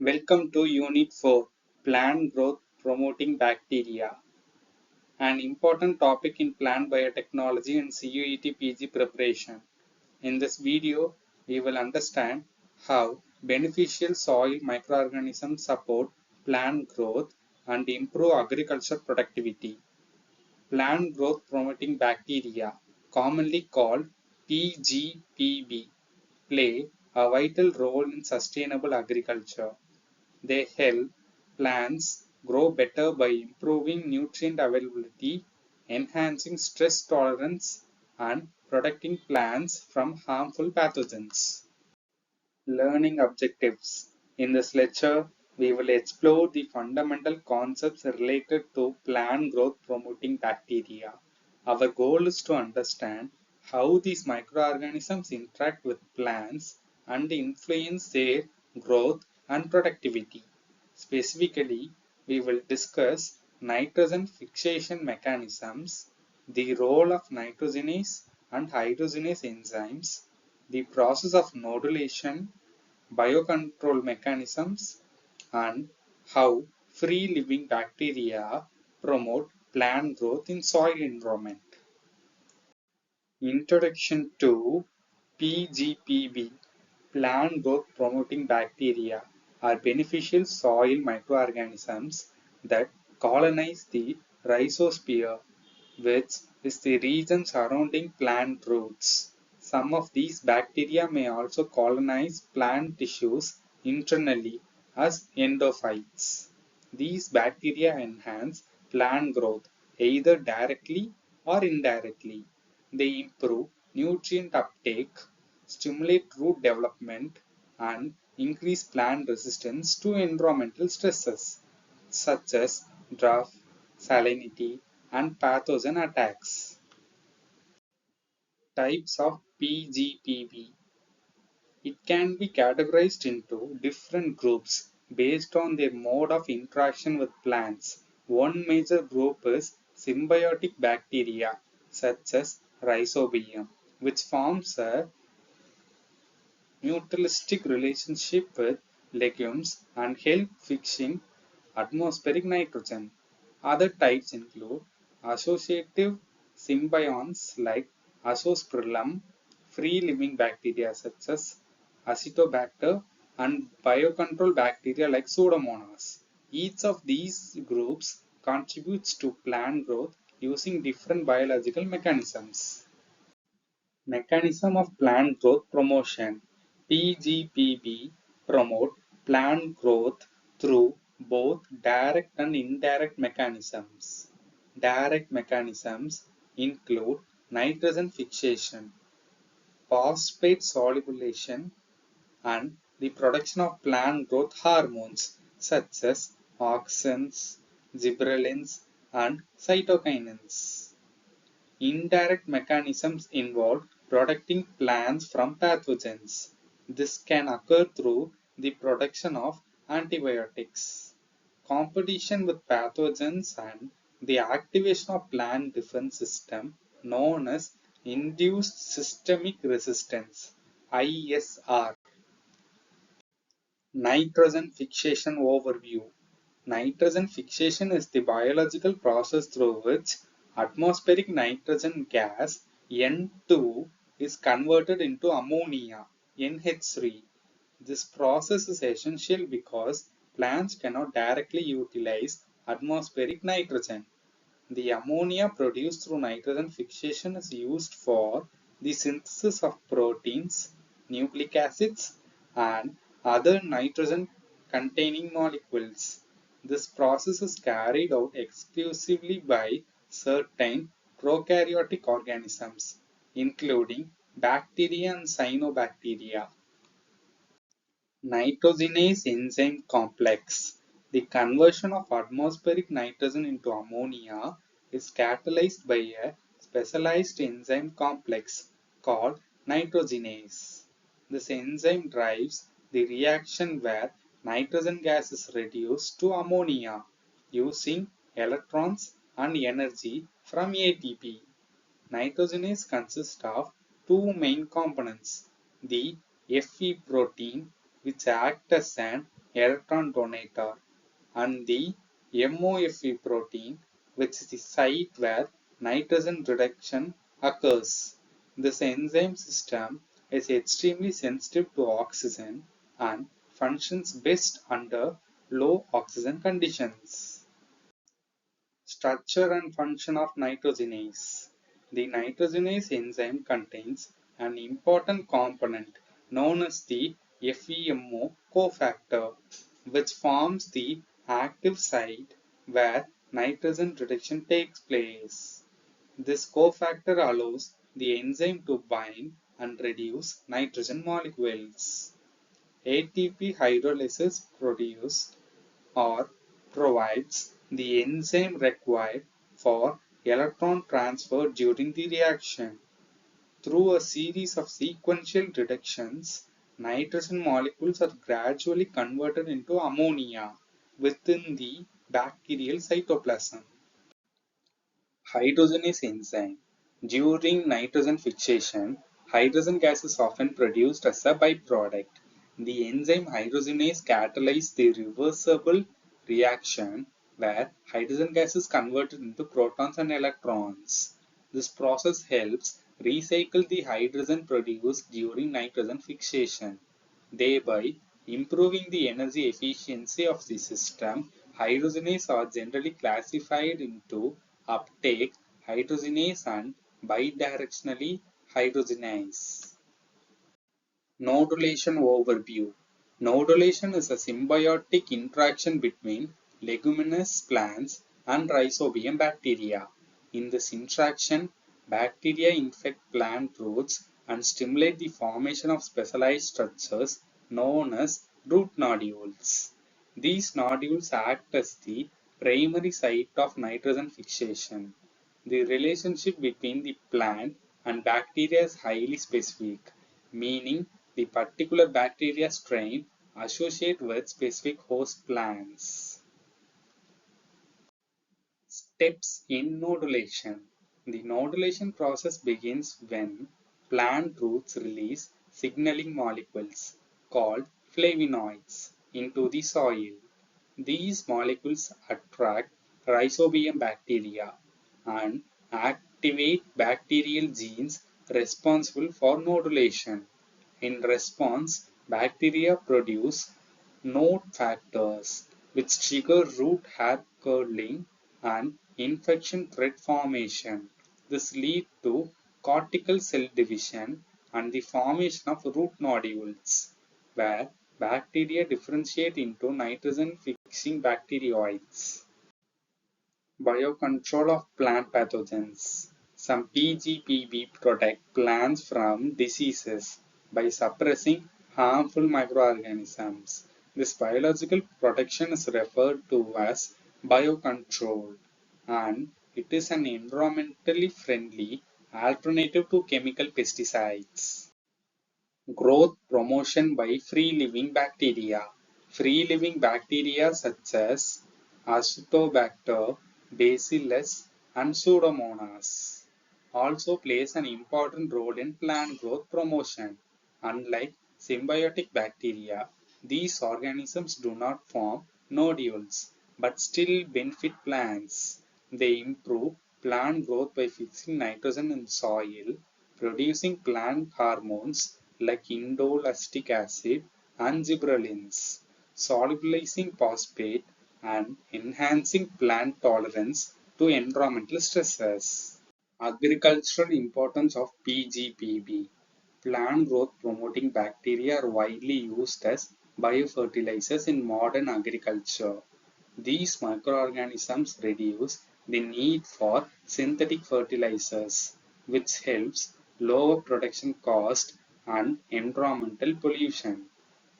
Welcome to Unit 4 Plant Growth Promoting Bacteria, an important topic in plant biotechnology and CUET PG preparation. In this video, we will understand how beneficial soil microorganisms support plant growth and improve agriculture productivity. Plant growth promoting bacteria, commonly called PGPB, play a vital role in sustainable agriculture. They help plants grow better by improving nutrient availability, enhancing stress tolerance, and protecting plants from harmful pathogens. Learning objectives. In this lecture, we will explore the fundamental concepts related to plant growth promoting bacteria. Our goal is to understand how these microorganisms interact with plants and influence their growth and productivity. Specifically, we will discuss nitrogen fixation mechanisms, the role of nitrogenase and hydrogenase enzymes, the process of nodulation, biocontrol mechanisms, and how free-living bacteria promote plant growth in soil environment. Introduction to PGPB, plant growth promoting bacteria, are beneficial soil microorganisms that colonize the rhizosphere, which is the region surrounding plant roots. Some of these bacteria may also colonize plant tissues internally as endophytes. These bacteria enhance plant growth either directly or indirectly. They improve nutrient uptake, stimulate root development, and increase plant resistance to environmental stresses such as drought, salinity, and pathogen attacks. Types of PGPB. It can be categorized into different groups based on their mode of interaction with plants. One major group is symbiotic bacteria such as Rhizobium, which forms a mutualistic relationship with legumes and help fixing atmospheric nitrogen. Other types include associative symbionts like Azospirillum, free-living bacteria such as Azotobacter, and biocontrol bacteria like Pseudomonas. Each of these groups contributes to plant growth using different biological mechanisms. Mechanism of plant growth promotion. PGPB promote plant growth through both direct and indirect mechanisms. Direct mechanisms include nitrogen fixation, phosphate solubilization, and the production of plant growth hormones such as auxins, gibberellins, and cytokinins. Indirect mechanisms involve protecting plants from pathogens. This can occur through the production of antibiotics, competition with pathogens, and the activation of plant defense system known as induced systemic resistance (ISR). Nitrogen fixation overview. Nitrogen fixation is the biological process through which atmospheric nitrogen gas N2 is converted into ammonia NH3. This process is essential because plants cannot directly utilize atmospheric nitrogen. The ammonia produced through nitrogen fixation is used for the synthesis of proteins, nucleic acids, and other nitrogen containing molecules. This process is carried out exclusively by certain prokaryotic organisms, including bacteria and cyanobacteria. Nitrogenase enzyme complex. The conversion of atmospheric nitrogen into ammonia is catalyzed by a specialized enzyme complex called nitrogenase. This enzyme drives the reaction where nitrogen gas is reduced to ammonia using electrons and energy from ATP. Nitrogenase consists of two main components, the Fe protein which act as an electron donator, and the MOFE protein, which is the site where nitrogen reduction occurs. This enzyme system is extremely sensitive to oxygen and functions best under low oxygen conditions. Structure and function of nitrogenase. The nitrogenase enzyme contains an important component known as the FEMO cofactor, which forms the active site where nitrogen reduction takes place. This cofactor allows the enzyme to bind and reduce nitrogen molecules. ATP hydrolysis produced or provides the enzyme required for electron transfer during the reaction. Through a series of sequential reductions, nitrogen molecules are gradually converted into ammonia within the bacterial cytoplasm. Hydrogenase enzyme. During nitrogen fixation, hydrogen gas is often produced as a byproduct. The enzyme hydrogenase catalyzes the reversible reaction where hydrogen gas is converted into protons and electrons. This process helps recycle the hydrogen produced during nitrogen fixation, thereby improving the energy efficiency of the system. Hydrogenases are generally classified into uptake hydrogenase and bidirectionally hydrogenase. Nodulation overview. Nodulation is a symbiotic interaction between leguminous plants and Rhizobium bacteria. In this interaction, bacteria infect plant roots and stimulate the formation of specialized structures known as root nodules. These nodules act as the primary site of nitrogen fixation. The relationship between the plant and bacteria is highly specific, meaning the particular bacteria strain associate with specific host plants. Steps in nodulation. The nodulation process begins when plant roots release signaling molecules called flavonoids into the soil. These molecules attract Rhizobium bacteria and activate bacterial genes responsible for nodulation. In response, bacteria produce node factors which trigger root hair curling and infection thread formation. This leads to cortical cell division and the formation of root nodules, where bacteria differentiate into nitrogen-fixing bacteroids. Biocontrol of plant pathogens. Some PGPB protect plants from diseases by suppressing harmful microorganisms. This biological protection is referred to as biocontrol, and it is an environmentally friendly alternative to chemical pesticides. Growth promotion by free-living bacteria. Free-living bacteria such as Azotobacter, Bacillus, and Pseudomonas also plays an important role in plant growth promotion. Unlike symbiotic bacteria, these organisms do not form nodules but still benefit plants. They improve plant growth by fixing nitrogen in soil, producing plant hormones like indolatic acid and gibberellins, solubilizing phosphate, and enhancing plant tolerance to environmental stresses. Agricultural importance of PGPB. Plant growth promoting bacteria are widely used as biofertilizers in modern agriculture. These microorganisms reduce the need for synthetic fertilizers, which helps lower production cost and environmental pollution.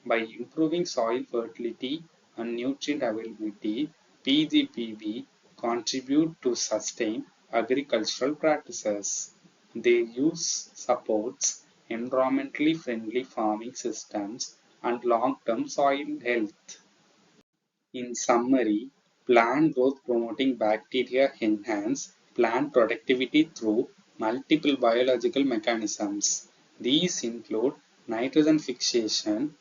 By improving soil fertility and nutrient availability, PGPB contribute to sustain agricultural practices. Their use supports environmentally friendly farming systems and long-term soil health. In summary, plant growth promoting bacteria enhance plant productivity through multiple biological mechanisms. These include nitrogen fixation,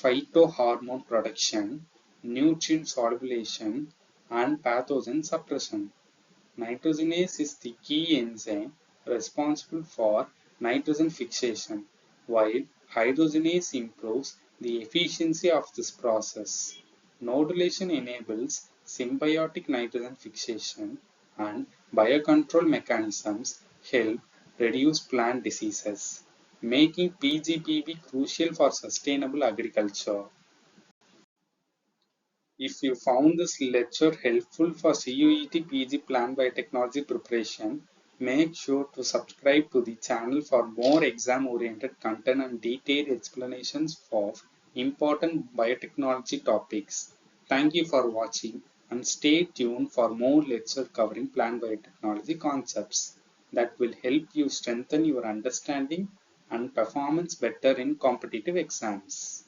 phytohormone production, nutrient solubilization, and pathogen suppression. Nitrogenase is the key enzyme responsible for nitrogen fixation, while hydrogenase improves the efficiency of this process. Nodulation enables symbiotic nitrogen fixation, and biocontrol mechanisms help reduce plant diseases, making PGPB crucial for sustainable agriculture. If you found this lecture helpful for CUET PG Plant Biotechnology preparation, make sure to subscribe to the channel for more exam-oriented content and detailed explanations of important biotechnology topics. Thank you for watching and stay tuned for more lectures covering plant biotechnology concepts that will help you strengthen your understanding and performance better in competitive exams.